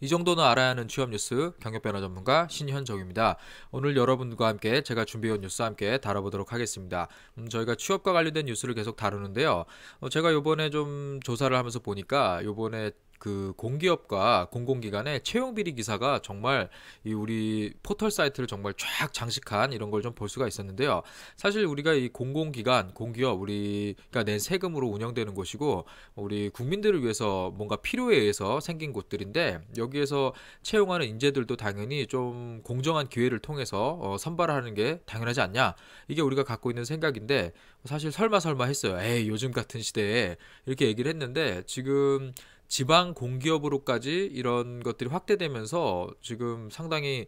이 정도는 알아야 하는 취업 뉴스 경력변화 전문가 신현정입니다. 오늘 여러분과 함께 제가 준비해온 뉴스 함께 다뤄보도록 하겠습니다. 저희가 취업과 관련된 뉴스를 계속 다루는데요. 제가 요번에 좀 조사를 하면서 보니까 요번에 그 공기업과 공공기관의 채용 비리 기사가 정말 이 우리 포털 사이트를 정말 쫙 장식한 이런 걸 좀 볼 수가 있었는데요. 사실 우리가 이 공공기관, 공기업 우리가 낸 세금으로 운영되는 곳이고 우리 국민들을 위해서 뭔가 필요에 의해서 생긴 곳들인데 여기에서 채용하는 인재들도 당연히 좀 공정한 기회를 통해서 선발하는 게 당연하지 않냐? 이게 우리가 갖고 있는 생각인데 사실 설마 했어요. 에이, 요즘 같은 시대에 이렇게 얘기를 했는데 지금 지방 공기업으로까지 이런 것들이 확대되면서 지금 상당히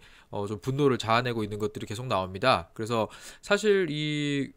좀 분노를 자아내고 있는 것들이 계속 나옵니다. 그래서 사실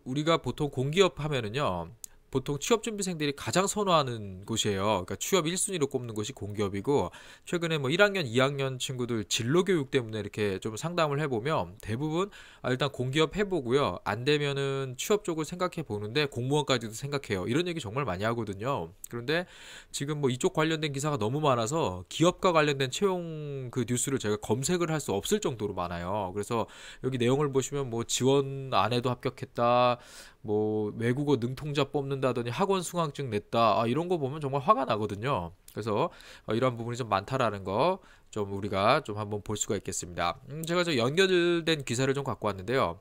우리가 보통 공기업 하면은요. 보통 취업준비생들이 가장 선호하는 곳이에요. 그러니까 취업 1순위로 꼽는 곳이 공기업이고 최근에 뭐 1학년, 2학년 친구들 진로교육 때문에 이렇게 좀 상담을 해보면 대부분 일단 공기업 해보고요. 안 되면은 취업 쪽을 생각해 보는데 공무원까지도 생각해요. 이런 얘기 정말 많이 하거든요. 그런데 지금 뭐 이쪽 관련된 기사가 너무 많아서 기업과 관련된 채용 그 뉴스를 제가 검색을 할 수 없을 정도로 많아요. 그래서 여기 내용을 보시면 뭐 지원 안 해도 합격했다. 뭐 외국어 능통자 뽑는다더니 학원 수강증 냈다 이런 거 보면 정말 화가 나거든요. 그래서 이런 부분이 좀 많다라는 거 좀 우리가 좀 한번 볼 수가 있겠습니다. 제가 저 연결된 기사를 좀 갖고 왔는데요.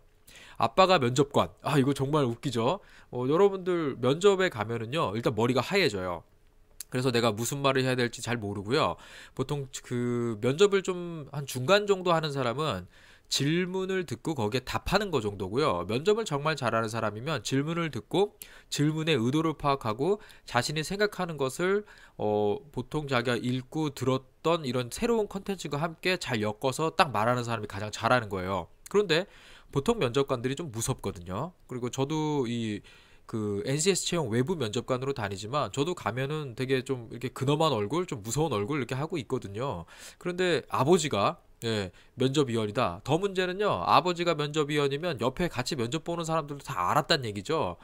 아빠가 면접관, 이거 정말 웃기죠. 여러분들 면접에 가면은요 일단 머리가 하얘져요. 그래서 내가 무슨 말을 해야 될지 잘 모르고요. 보통 그 면접을 좀 한 중간 정도 하는 사람은 질문을 듣고 거기에 답하는 거 정도고요. 면접을 정말 잘하는 사람이면 질문을 듣고 질문의 의도를 파악하고 자신이 생각하는 것을 보통 자기가 읽고 들었던 이런 새로운 컨텐츠가 함께 잘 엮어서 딱 말하는 사람이 가장 잘하는 거예요. 그런데 보통 면접관들이 좀 무섭거든요. 그리고 저도 그 NCS 채용 외부 면접관으로 다니지만 저도 가면은 되게 좀 이렇게 근엄한 얼굴, 좀 무서운 얼굴 이렇게 하고 있거든요. 그런데 아버지가 면접위원이다. 더 문제는요, 아버지가 면접위원이면 옆에 같이 면접 보는 사람들도 다 알았단 얘기죠.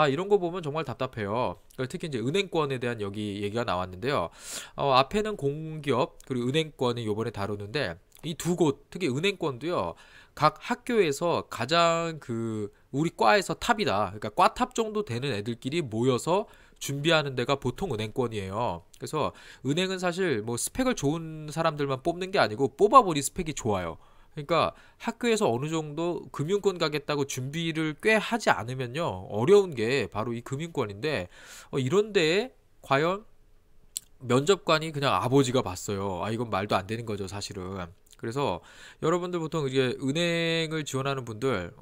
이런 거 보면 정말 답답해요. 특히 이제 은행권에 대한 여기 얘기가 나왔는데요. 앞에는 공기업, 그리고 은행권이 요번에 다루는데, 이 두 곳, 특히 은행권도요, 각 학교에서 가장 우리 과에서 탑이다. 그러니까 과탑 정도 되는 애들끼리 모여서 준비하는 데가 보통 은행권이에요. 그래서 은행은 사실 뭐 스펙을 좋은 사람들만 뽑는 게 아니고 뽑아보니 스펙이 좋아요. 그러니까 학교에서 어느 정도 금융권 가겠다고 준비를 꽤 하지 않으면요. 어려운 게 바로 이 금융권인데 이런 데에 과연 면접관이 그냥 아버지가 봤어요. 이건 말도 안 되는 거죠, 사실은. 그래서 여러분들 보통 이게 은행을 지원하는 분들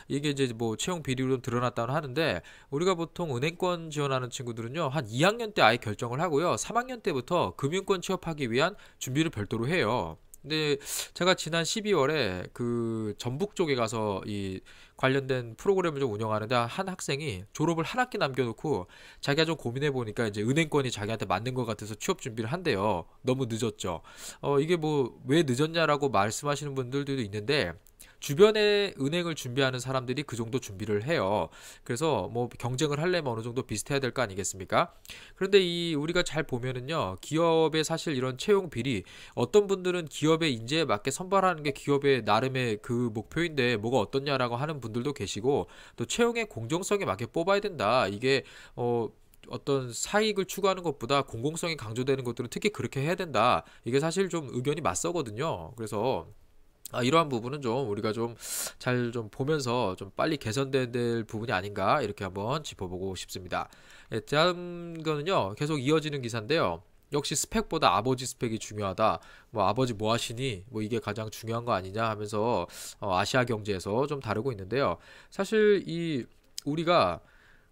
이게 이제 뭐 채용 비리로 드러났다고 하는데 우리가 보통 은행권 지원하는 친구들은요 한 2학년 때 아예 결정을 하고요 3학년 때부터 금융권 취업하기 위한 준비를 별도로 해요. 근데 제가 지난 12월에 그 전북 쪽에 가서 이 관련된 프로그램을 좀 운영하는데 한 학생이 졸업을 한 학기 남겨놓고 자기가 좀 고민해 보니까 이제 은행권이 자기한테 맞는 것 같아서 취업 준비를 한대요. 너무 늦었죠. 이게 뭐 왜 늦었냐라고 말씀하시는 분들도 있는데 주변에 은행을 준비하는 사람들이 그 정도 준비를 해요. 그래서 뭐 경쟁을 하려면 어느 정도 비슷해야 될 거 아니겠습니까? 그런데 우리가 잘 보면은요, 기업의 사실 이런 채용 비리, 어떤 분들은 기업의 인재에 맞게 선발하는 게 기업의 나름의 그 목표인데 뭐가 어떻냐라고 하는 분들도 계시고, 또 채용의 공정성에 맞게 뽑아야 된다. 이게 어떤 사익을 추구하는 것보다 공공성이 강조되는 것들은 특히 그렇게 해야 된다. 이게 사실 좀 의견이 맞서거든요. 그래서 이러한 부분은 좀 우리가 좀 잘 좀 보면서 좀 빨리 개선돼야 될 부분이 아닌가 이렇게 한번 짚어보고 싶습니다. 다음 거는요 계속 이어지는 기사인데요. 역시 스펙보다 아버지 스펙이 중요하다. 뭐 아버지 뭐 하시니? 뭐 이게 가장 중요한 거 아니냐 하면서 아시아 경제에서 좀 다루고 있는데요. 사실 우리가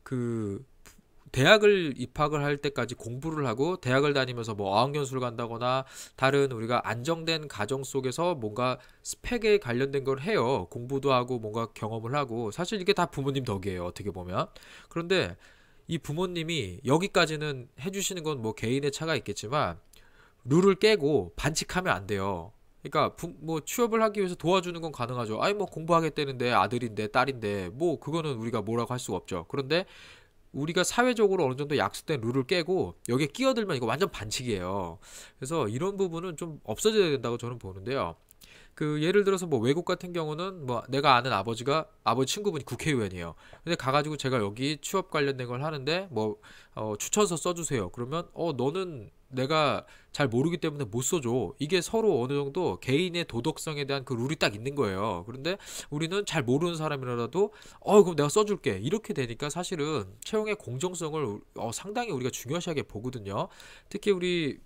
그 대학을 입학을 할 때까지 공부를 하고 대학을 다니면서 뭐 어학연수를 간다거나 다른 우리가 안정된 가정 속에서 뭔가 스펙에 관련된 걸 해요. 공부도 하고 뭔가 경험을 하고 사실 이게 다 부모님 덕이에요. 어떻게 보면. 그런데 이 부모님이 여기까지는 해주시는 건 뭐 개인의 차가 있겠지만 룰을 깨고 반칙하면 안 돼요. 그러니까 뭐 취업을 하기 위해서 도와주는 건 가능하죠. 뭐 공부하겠다는데 아들인데 딸인데 뭐 그거는 우리가 뭐라고 할 수가 없죠. 그런데 우리가 사회적으로 어느 정도 약속된 룰을 깨고 여기에 끼어들면 이거 완전 반칙이에요. 그래서 이런 부분은 좀 없어져야 된다고 저는 보는데요. 그 예를 들어서 뭐 외국 같은 경우는 뭐 내가 아는 아버지 친구분이 국회의원이에요. 근데 가가지고 제가 여기 취업 관련된 걸 하는데 뭐 추천서 써주세요. 그러면 너는 내가 잘 모르기 때문에 못 써줘. 이게 서로 어느 정도 개인의 도덕성에 대한 그 룰이 딱 있는 거예요. 그런데 우리는 잘 모르는 사람이라도 그럼 내가 써줄게. 이렇게 되니까 사실은 채용의 공정성을 상당히 우리가 중요시하게 보거든요. 특히 우리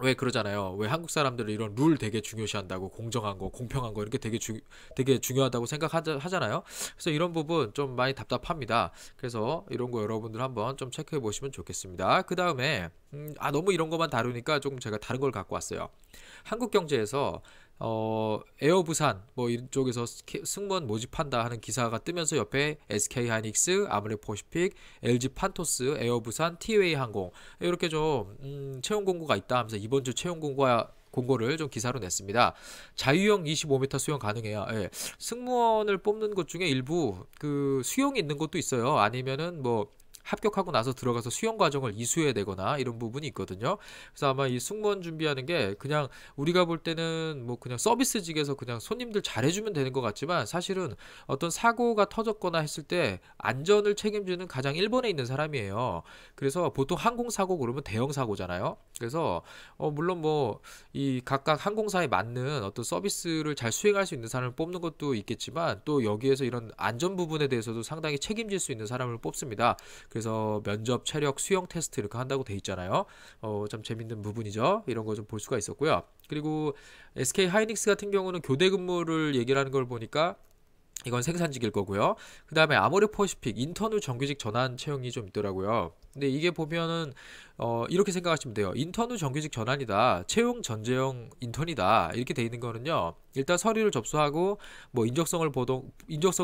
왜 그러잖아요. 왜 한국 사람들은 이런 룰 되게 중요시한다고, 공정한 거, 공평한 거 이렇게 되게 중요하다고 생각하잖아요. 그래서 이런 부분 좀 많이 답답합니다. 그래서 이런 거 여러분들 한번 좀 체크해 보시면 좋겠습니다. 그 다음에 너무 이런 것만 다루니까 조금 제가 다른 걸 갖고 왔어요. 한국경제에서 에어부산 뭐 이쪽에서 승무원 모집한다 하는 기사가 뜨면서 옆에 SK하이닉스, 아모레퍼시픽, LG 판토스, 에어부산, 티웨이 항공 이렇게 좀 채용 공고가 있다 하면서 이번 주 채용 공고를 좀 기사로 냈습니다. 자유형 25m 수용 가능해요. 예. 승무원을 뽑는 것 중에 일부 그 수용이 있는 것도 있어요. 아니면은 뭐 합격하고 나서 들어가서 수용 과정을 이수해야 되거나 이런 부분이 있거든요. 그래서 아마 이 승무원 준비하는 게 그냥 우리가 볼 때는 뭐 그냥 서비스직에서 그냥 손님들 잘해주면 되는 것 같지만 사실은 어떤 사고가 터졌거나 했을 때 안전을 책임지는 가장 1번에 있는 사람이에요. 그래서 보통 항공사고 그러면 대형 사고잖아요. 그래서 물론 뭐 이 각각 항공사에 맞는 어떤 서비스를 잘 수행할 수 있는 사람을 뽑는 것도 있겠지만 또 여기에서 이런 안전 부분에 대해서도 상당히 책임질 수 있는 사람을 뽑습니다. 그래서 면접, 체력, 수영 테스트 이렇게 한다고 돼 있잖아요. 참 재밌는 부분이죠. 이런 거 좀 볼 수가 있었고요. 그리고 SK 하이닉스 같은 경우는 교대 근무를 얘기를 하는 걸 보니까 이건 생산직일 거고요. 그 다음에 아모레퍼시픽 인턴 후 정규직 전환 채용이 좀 있더라고요. 근데 이게 보면은 이렇게 생각하시면 돼요. 인턴 후 정규직 전환이다. 채용 전제형 인턴이다. 이렇게 돼 있는 거는요. 일단 서류를 접수하고 뭐 인적성을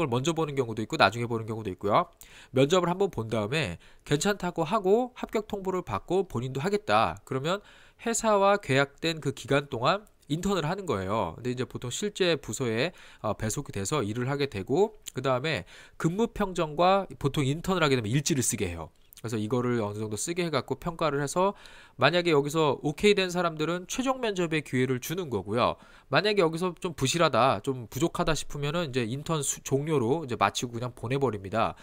먼저 보는 경우도 있고 나중에 보는 경우도 있고요. 면접을 한번 본 다음에 괜찮다고 하고 합격 통보를 받고 본인도 하겠다. 그러면 회사와 계약된 그 기간 동안 인턴을 하는 거예요. 근데 이제 보통 실제 부서에 배속이 돼서 일을 하게 되고 그 다음에 근무 평정과 보통 인턴을 하게 되면 일지를 쓰게 해요. 그래서 이거를 어느 정도 쓰게 해갖고 평가를 해서 만약에 여기서 오케이 된 사람들은 최종 면접의 기회를 주는 거고요. 만약에 여기서 좀 부실하다, 좀 부족하다 싶으면은 이제 인턴 종료로 이제 마치고 그냥 보내버립니다.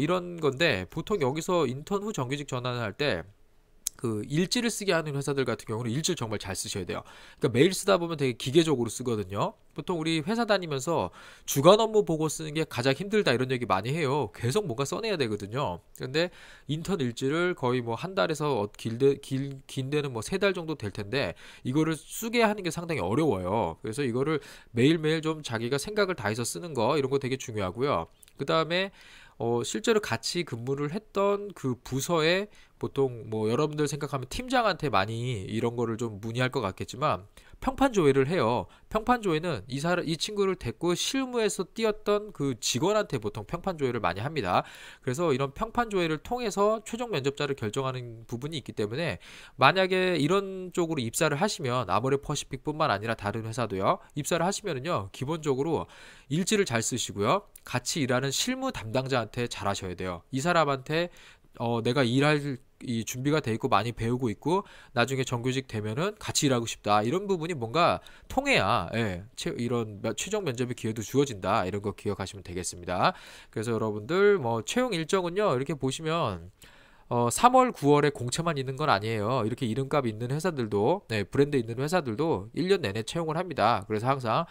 이런 건데 보통 여기서 인턴 후 정규직 전환을 할 때 그 일지를 쓰게 하는 회사들 같은 경우는 일지를 정말 잘 쓰셔야 돼요. 그러니까 메일 쓰다 보면 되게 기계적으로 쓰거든요. 보통 우리 회사 다니면서 주간 업무 보고 쓰는 게 가장 힘들다 이런 얘기 많이 해요. 계속 뭔가 써내야 되거든요. 근데 인턴 일지를 거의 뭐 한 달에서 긴 데는 뭐 3달 정도 될 텐데 이거를 쓰게 하는 게 상당히 어려워요. 그래서 이거를 매일매일 좀 자기가 생각을 다해서 쓰는 거 이런 거 되게 중요하고요. 그 다음에 실제로 같이 근무를 했던 그 부서에 보통 뭐 여러분들 생각하면 팀장한테 많이 이런 거를 좀 문의할 것 같겠지만 평판 조회를 해요. 평판 조회는 이 친구를 데리고 실무에서 뛰었던 그 직원한테 보통 평판 조회를 많이 합니다. 그래서 이런 평판 조회를 통해서 최종 면접자를 결정하는 부분이 있기 때문에 만약에 이런 쪽으로 입사를 하시면 아모레퍼시픽뿐만 아니라 다른 회사도요. 입사를 하시면은요. 기본적으로 일지를 잘 쓰시고요. 같이 일하는 실무 담당자한테 잘 하셔야 돼요. 이 사람한테 내가 일할 이 준비가 돼 있고 많이 배우고 있고 나중에 정규직 되면은 같이 일하고 싶다 이런 부분이 뭔가 통해야 이런 최종 면접의 기회도 주어진다 이런 거 기억하시면 되겠습니다. 그래서 여러분들 뭐 채용 일정은요 이렇게 보시면 3월 9월에 공채만 있는 건 아니에요. 이렇게 이름값 있는 회사들도 브랜드 있는 회사들도 1년 내내 채용을 합니다. 그래서 항상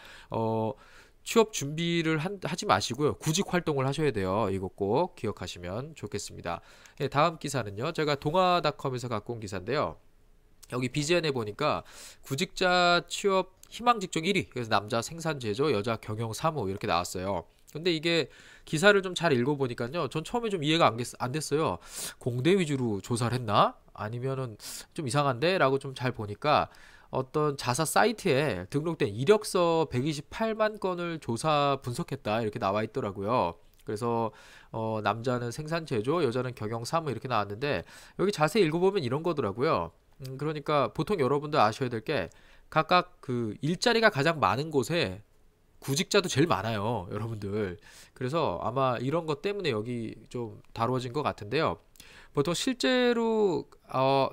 취업 준비를 하지 마시고요. 구직 활동을 하셔야 돼요. 이거 꼭 기억하시면 좋겠습니다. 다음 기사는요. 제가 동아닷컴에서 갖고 온 기사인데요. 여기 BGN에 보니까 구직자 취업 희망 직종 1위. 그래서 남자 생산 제조, 여자 경영 사무 이렇게 나왔어요. 근데 이게 기사를 좀 잘 읽어보니까요. 전 처음에 좀 이해가 안 됐어요. 공대 위주로 조사를 했나? 아니면은 좀 이상한데? 라고 좀 잘 보니까 어떤 자사 사이트에 등록된 이력서 128만 건을 조사 분석했다 이렇게 나와 있더라고요. 그래서 남자는 생산 제조, 여자는 경영 사무 이렇게 나왔는데 여기 자세히 읽어보면 이런 거더라고요. 그러니까 보통 여러분들 아셔야 될 게 각각 그 일자리가 가장 많은 곳에 구직자도 제일 많아요, 여러분들. 그래서 아마 이런 것 때문에 여기 좀 다루어진 것 같은데요. 보통 실제로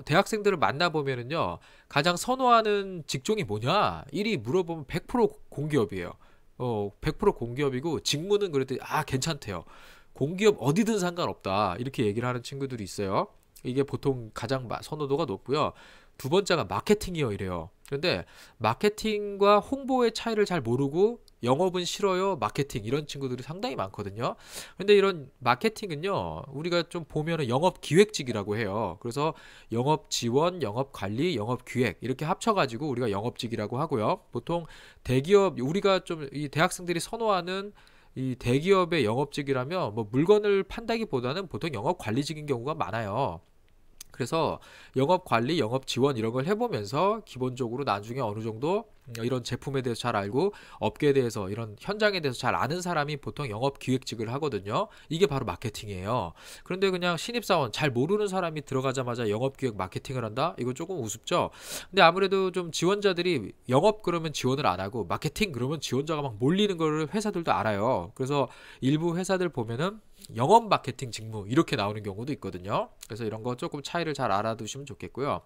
대학생들을 만나보면은요, 가장 선호하는 직종이 뭐냐? 1위 물어보면 100% 공기업이에요. 100% 공기업이고, 직무는 그래도 괜찮대요. 공기업 어디든 상관없다, 이렇게 얘기를 하는 친구들이 있어요. 이게 보통 가장 선호도가 높고요. 두 번째가 마케팅이요, 이래요. 그런데 마케팅과 홍보의 차이를 잘 모르고 영업은 싫어요, 마케팅, 이런 친구들이 상당히 많거든요. 근데 이런 마케팅은요, 우리가 좀 보면은 영업 기획직이라고 해요. 그래서 영업 지원, 영업 관리, 영업 기획 이렇게 합쳐가지고 우리가 영업직이라고 하고요. 보통 대기업, 우리가 좀 이 대학생들이 선호하는 이 대기업의 영업직이라면 뭐 물건을 판다기보다는 보통 영업 관리직인 경우가 많아요. 그래서 영업 관리, 영업 지원 이런 걸 해보면서 기본적으로 나중에 어느 정도 이런 제품에 대해서 잘 알고 업계에 대해서 이런 현장에 대해서 잘 아는 사람이 보통 영업 기획직을 하거든요. 이게 바로 마케팅이에요. 그런데 그냥 신입사원 잘 모르는 사람이 들어가자마자 영업 기획 마케팅을 한다? 이거 조금 우습죠? 근데 아무래도 좀 지원자들이 영업 그러면 지원을 안 하고 마케팅 그러면 지원자가 막 몰리는 거를 회사들도 알아요. 그래서 일부 회사들 보면은 영업 마케팅 직무 이렇게 나오는 경우도 있거든요. 그래서 이런 거 조금 차이를 잘 알아두시면 좋겠고요.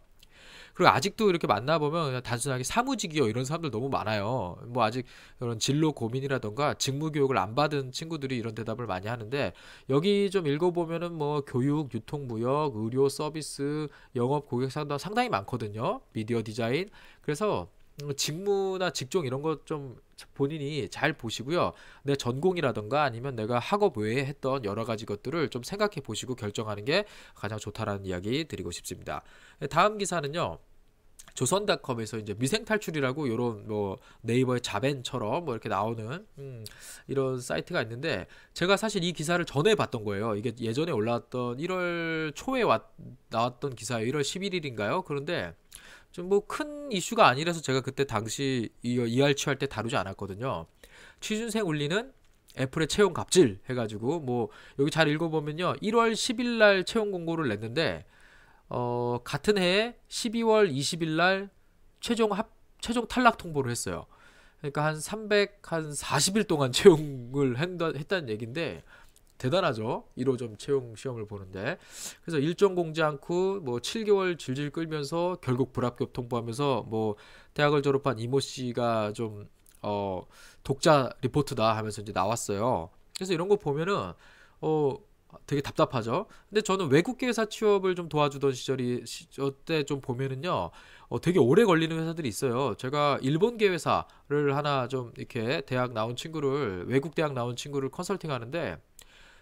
그리고 아직도 이렇게 만나보면 그냥 단순하게 사무직이요 이런 사람들 너무 많아요. 뭐 아직 그런 진로 고민이라던가 직무 교육을 안 받은 친구들이 이런 대답을 많이 하는데, 여기 좀 읽어보면은 뭐 교육, 유통무역, 의료, 서비스, 영업, 고객 상담 상당히 많거든요. 미디어 디자인. 그래서 직무나 직종 이런 것 좀 본인이 잘 보시고요. 내 전공이라던가 아니면 내가 학업 외에 했던 여러 가지 것들을 좀 생각해 보시고 결정하는 게 가장 좋다라는 이야기 드리고 싶습니다. 다음 기사는요. 조선닷컴에서 이제 미생 탈출이라고 요런 뭐 네이버의 자벤처럼 뭐 이렇게 나오는 이런 사이트가 있는데, 제가 사실 이 기사를 전에 봤던 거예요. 이게 예전에 올라왔던 1월 초에 나왔던 기사예요. 1월 11일인가요? 그런데 좀 뭐 큰 이슈가 아니라서 제가 그때 당시 ER 취할 때 다루지 않았거든요. 취준생 울리는 애플의 채용 갑질 해가지고, 뭐 여기 잘 읽어보면요, 1월 10일 날 채용 공고를 냈는데 같은 해에 12월 20일 날 최종 탈락 통보를 했어요. 그러니까 한 40일 동안 채용을 했다는 얘기인데, 대단하죠. 1호점 채용 시험을 보는데. 그래서 일정 공지 않고 뭐 7개월 질질 끌면서 결국 불합격 통보하면서 뭐 대학을 졸업한 이모 씨가 좀 독자 리포트다 하면서 이제 나왔어요. 그래서 이런 거 보면은 되게 답답하죠. 근데 저는 외국계 회사 취업을 좀 도와주던 저때 좀 보면은요, 되게 오래 걸리는 회사들이 있어요. 제가 일본계 회사를 하나 좀 이렇게 외국 대학 나온 친구를 컨설팅 하는데,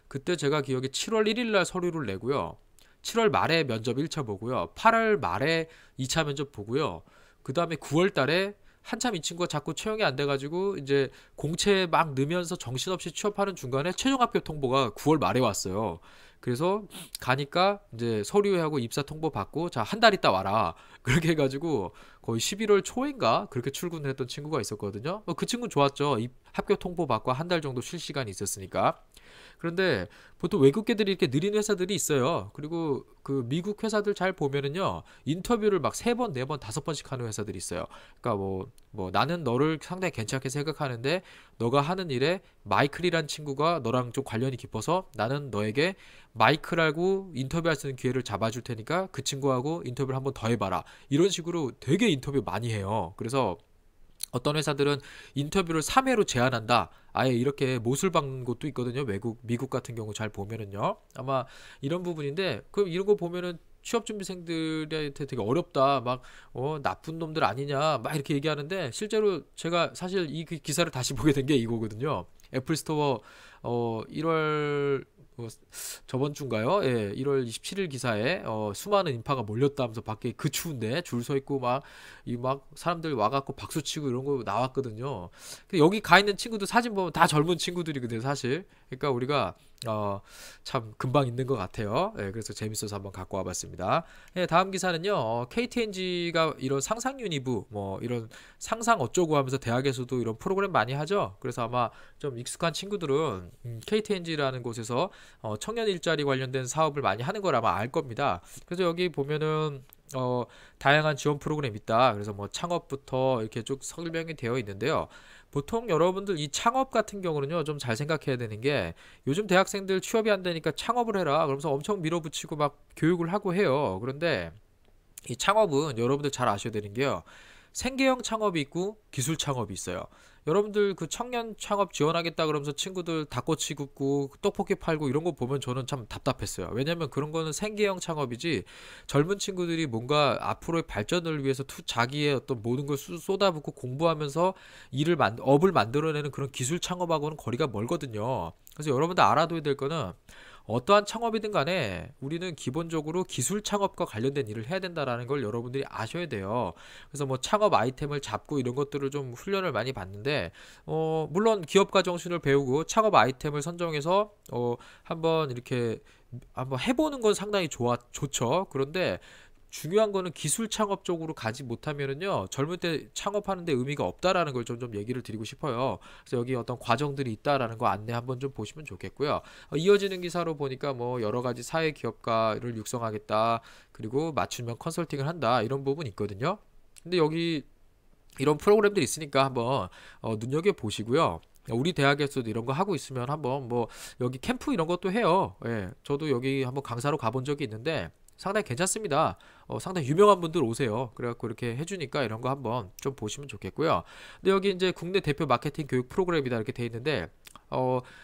그때 제가 기억에 7월 1일 날 서류를 내고요. 7월 말에 면접 1차 보고요. 8월 말에 2차 면접 보고요. 그 다음에 9월 달에 한참 이 친구가 자꾸 채용이 안 돼가지고 이제 공채 막 넣으면서 정신없이 취업하는 중간에 최종 합격 통보가 9월 말에 왔어요. 그래서 가니까 이제 서류하고 입사 통보 받고, 자, 한 달 있다 와라. 그렇게 해가지고 거의 11월 초인가 그렇게 출근을 했던 친구가 있었거든요. 그 친구는 좋았죠. 합격 통보 받고 한 달 정도 쉴 시간이 있었으니까. 그런데 보통 외국계들이 이렇게 느린 회사들이 있어요. 그리고 그 미국 회사들 잘 보면은요, 인터뷰를 막 3번, 4번, 5번씩 하는 회사들이 있어요. 그러니까 뭐 나는 너를 상당히 괜찮게 생각하는데 너가 하는 일에 마이클이란 친구가 너랑 좀 관련이 깊어서 나는 너에게 마이클하고 인터뷰할 수 있는 기회를 잡아줄 테니까 그 친구하고 인터뷰를 한번 더 해봐라. 이런 식으로 되게 인터뷰 많이 해요. 그래서 어떤 회사들은 인터뷰를 3회로 제한한다. 아예 이렇게 못을 박는 곳도 있거든요. 미국 같은 경우 잘 보면은요. 아마 이런 부분인데, 그럼 이런 거 보면은 취업준비생들한테 되게 어렵다. 막, 나쁜 놈들 아니냐. 막 이렇게 얘기하는데, 실제로 제가 사실 이 기사를 다시 보게 된 게 이거거든요. 애플 스토어, 1월, 저번 주인가요? 예, 1월 27일 기사에 수많은 인파가 몰렸다 하면서 밖에 그 추운데 줄 서 있고 막 사람들 와갖고 박수 치고 이런 거 나왔거든요. 근데 여기 가 있는 친구들 사진 보면 다 젊은 친구들이거든요, 사실. 그러니까 우리가 참 금방 있는 것 같아요. 예, 그래서 재밌어서 한번 갖고 와봤습니다. 예, 다음 기사는요, KTNG가 이런 상상 유니브 뭐 이런 상상 어쩌고 하면서 대학에서도 이런 프로그램 많이 하죠. 그래서 아마 좀 익숙한 친구들은 KTNG라는 곳에서 청년 일자리 관련된 사업을 많이 하는 걸 아마 알 겁니다. 그래서 여기 보면은 다양한 지원 프로그램 있다. 그래서 뭐 창업부터 이렇게 쭉 설명이 되어 있는데요. 보통 여러분들 이 창업 같은 경우는요, 좀 잘 생각해야 되는 게 요즘 대학생들 취업이 안 되니까 창업을 해라 그러면서 엄청 밀어붙이고 막 교육을 하고 해요. 그런데 이 창업은 여러분들 잘 아셔야 되는 게요. 생계형 창업이 있고 기술 창업이 있어요. 여러분들 그 청년 창업 지원하겠다 그러면서 친구들 닭꼬치 굽고 떡볶이 팔고 이런 거 보면 저는 참 답답했어요. 왜냐면 그런 거는 생계형 창업이지, 젊은 친구들이 뭔가 앞으로의 발전을 위해서 자기의 어떤 모든 걸 쏟아붓고 공부하면서 업을 만들어내는 그런 기술 창업하고는 거리가 멀거든요. 그래서 여러분들 알아둬야 될 거는, 어떠한 창업이든 간에 우리는 기본적으로 기술 창업과 관련된 일을 해야 된다라는 걸 여러분들이 아셔야 돼요. 그래서 뭐 창업 아이템을 잡고 이런 것들을 좀 훈련을 많이 받는데, 물론 기업가 정신을 배우고 창업 아이템을 선정해서 한번 이렇게 한번 해보는 건 상당히 좋죠. 그런데 중요한 거는 기술 창업 쪽으로 가지 못하면은요, 젊을 때 창업하는데 의미가 없다라는 걸 좀 얘기를 드리고 싶어요. 그래서 여기 어떤 과정들이 있다라는 거 안내 한번 좀 보시면 좋겠고요. 이어지는 기사로 보니까 뭐 여러 가지 사회 기업가를 육성하겠다, 그리고 맞춤형 컨설팅을 한다, 이런 부분이 있거든요. 근데 여기 이런 프로그램들이 있으니까 한번 눈여겨 보시고요. 우리 대학에서도 이런 거 하고 있으면 한번 뭐 여기 캠프 이런 것도 해요. 예, 저도 여기 한번 강사로 가본 적이 있는데 상당히 괜찮습니다. 상당히 유명한 분들 오세요. 그래갖고 이렇게 해주니까 이런 거 한번 좀 보시면 좋겠고요. 근데 여기 이제 국내 대표 마케팅 교육 프로그램이다 이렇게 돼 있는데,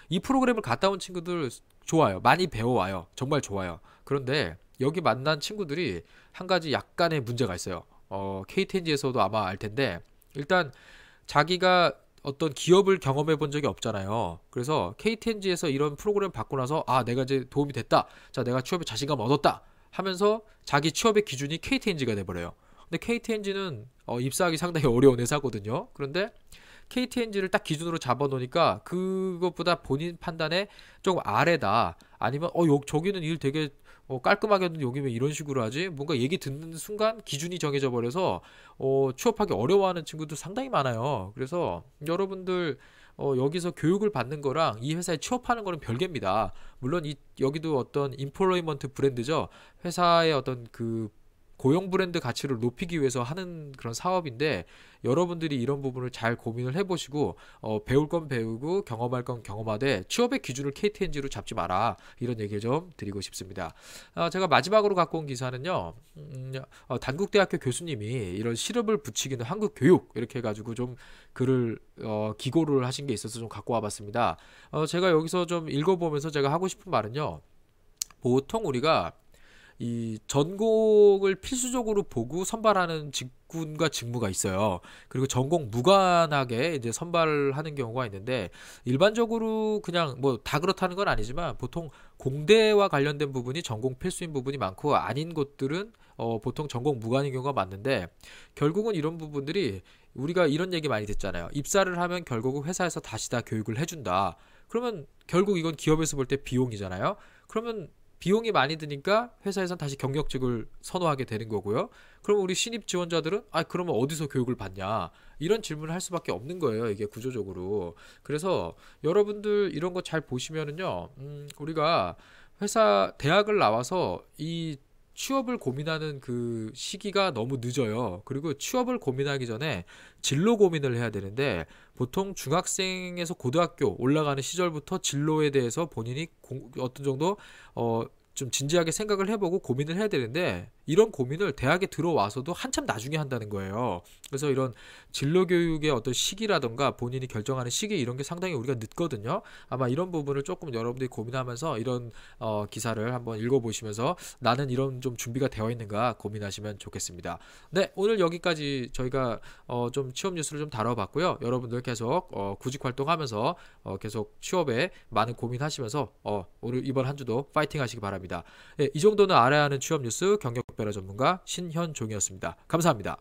이 프로그램을 갔다 온 친구들 좋아요. 많이 배워와요. 정말 좋아요. 그런데 여기 만난 친구들이 한 가지 약간의 문제가 있어요. KTNG에서도 아마 알 텐데, 일단 자기가 어떤 기업을 경험해 본 적이 없잖아요. 그래서 KTNG에서 이런 프로그램 받고 나서, 아, 내가 이제 도움이 됐다. 자, 내가 취업에 자신감 얻었다 하면서 자기 취업의 기준이 KTNG가 돼버려요. 근데 KTNG는 입사하기 상당히 어려운 회사거든요. 그런데 KTNG를 딱 기준으로 잡아놓으니까 그것보다 본인 판단에 조금 아래다, 아니면 저기는 일 되게 깔끔하게 하는데 여기 왜 이런 식으로 하지? 뭔가 얘기 듣는 순간 기준이 정해져 버려서 취업하기 어려워하는 친구도 상당히 많아요. 그래서 여러분들 여기서 교육을 받는 거랑 이 회사에 취업하는 거는 별개입니다. 물론 여기도 어떤 인플로이먼트 브랜드죠. 회사의 어떤 그 고용 브랜드 가치를 높이기 위해서 하는 그런 사업인데, 여러분들이 이런 부분을 잘 고민을 해보시고 배울 건 배우고 경험할 건 경험하되 취업의 기준을 KTNG로 잡지 마라, 이런 얘기 좀 드리고 싶습니다. 제가 마지막으로 갖고 온 기사는요, 단국대학교 교수님이 이런 시럽을 붙이기는 한국 교육 이렇게 해가지고 좀 글을 기고를 하신 게 있어서 좀 갖고 와봤습니다. 제가 여기서 좀 읽어보면서 제가 하고 싶은 말은요, 보통 우리가 이 전공을 필수적으로 보고 선발하는 직군과 직무가 있어요. 그리고 전공 무관하게 이제 선발하는 경우가 있는데, 일반적으로 그냥 뭐 다 그렇다는 건 아니지만 보통 공대와 관련된 부분이 전공 필수인 부분이 많고, 아닌 곳들은 보통 전공 무관인 경우가 많은데, 결국은 이런 부분들이 우리가 이런 얘기 많이 듣잖아요. 입사를 하면 결국은 회사에서 다시 다 교육을 해준다. 그러면 결국 이건 기업에서 볼 때 비용이잖아요. 그러면 비용이 많이 드니까 회사에선 다시 경력직을 선호하게 되는 거고요. 그럼 우리 신입 지원자들은 그러면 어디서 교육을 받냐, 이런 질문을 할 수밖에 없는 거예요, 이게 구조적으로. 그래서 여러분들 이런 거 잘 보시면은요, 우리가 대학을 나와서 이 취업을 고민하는 그 시기가 너무 늦어요. 그리고 취업을 고민하기 전에 진로 고민을 해야 되는데, 보통 중학생에서 고등학교 올라가는 시절부터 진로에 대해서 본인이 어떤 정도 좀 진지하게 생각을 해보고 고민을 해야 되는데, 이런 고민을 대학에 들어와서도 한참 나중에 한다는 거예요. 그래서 이런 진로 교육의 어떤 시기라던가 본인이 결정하는 시기, 이런 게 상당히 우리가 늦거든요. 아마 이런 부분을 조금 여러분들이 고민하면서 이런 기사를 한번 읽어보시면서 나는 이런 좀 준비가 되어 있는가 고민하시면 좋겠습니다. 네, 오늘 여기까지 저희가 좀 취업 뉴스를 좀 다뤄봤고요. 여러분들 계속 구직 활동하면서 계속 취업에 많은 고민하시면서 오늘 이번 한 주도 파이팅 하시기 바랍니다. 네, 이 정도는 알아야 하는 취업 뉴스, 경력배러 전문가 신현종이었습니다. 감사합니다.